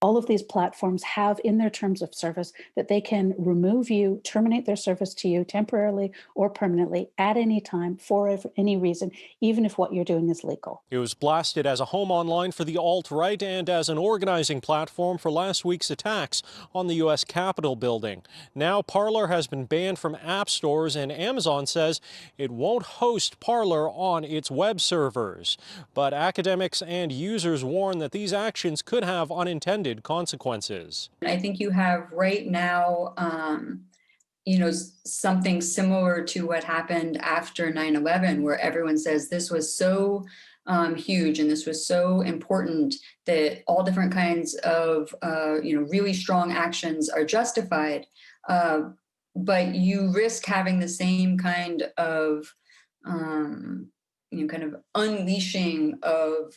all of these platforms have in their terms of service that they can remove you, terminate their service to you temporarily or permanently at any time for any reason, even if what you're doing is legal. It was blasted as a home online for the alt-right and as an organizing platform for last week's attacks on the U.S. Capitol building. Now Parler has been banned from app stores, and Amazon says it won't host Parler on its web servers. But academics and users warn that these actions could have unintended consequences. I think you have right now, something similar to what happened after 9/11, where everyone says this was so huge and this was so important that all different kinds of, really strong actions are justified. But you risk having the same kind of kind of unleashing of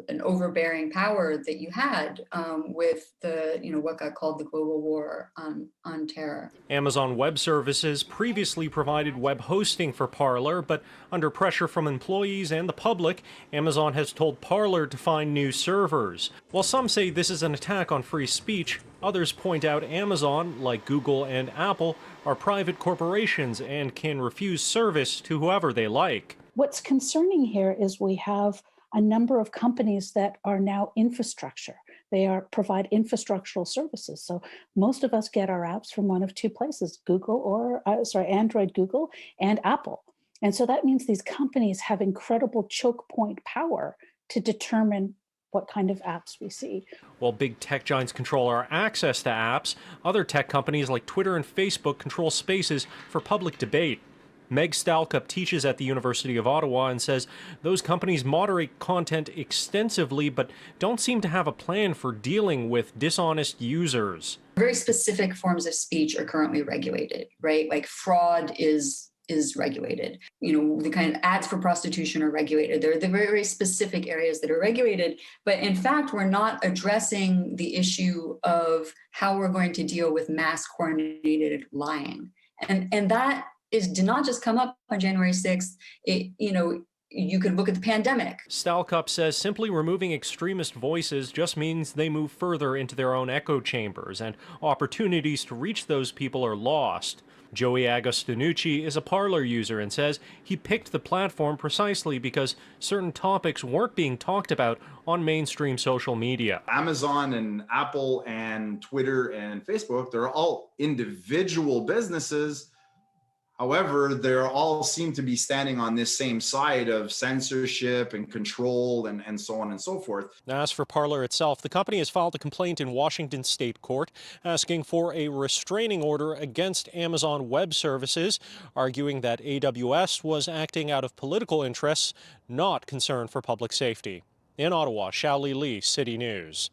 an overbearing power that you had with the, what got called the global war on terror. Amazon Web Services previously provided web hosting for Parler, but under pressure from employees and the public, Amazon has told Parler to find new servers. While some say this is an attack on free speech, others point out Amazon, like Google and Apple, are private corporations and can refuse service to whoever they like. What's concerning here is we have a number of companies that are now infrastructure. They provide infrastructural services. So most of us get our apps from one of two places, Android, Google, and Apple. And so that means these companies have incredible choke point power to determine what kind of apps we see. While big tech giants control our access to apps, other tech companies like Twitter and Facebook control spaces for public debate. Meg Stalcup teaches at the University of Ottawa and says those companies moderate content extensively but don't seem to have a plan for dealing with dishonest users. Very specific forms of speech are currently regulated, right? Like fraud is regulated. The kind of ads for prostitution are regulated. There are the very, very specific areas that are regulated. But in fact, we're not addressing the issue of how we're going to deal with mass coordinated lying. And that did not just come up on January 6th. You could look at the pandemic. Stalcup says simply removing extremist voices just means they move further into their own echo chambers, and opportunities to reach those people are lost. Joey Agostinucci is a Parler user and says he picked the platform precisely because certain topics weren't being talked about on mainstream social media. Amazon and Apple and Twitter and Facebook, they're all individual businesses. However, they all seem to be standing on this same side of censorship and control and so on and so forth. As for Parler itself, the company has filed a complaint in Washington State Court asking for a restraining order against Amazon Web Services, arguing that AWS was acting out of political interests, not concern for public safety. In Ottawa, Xiaoli Li, City News.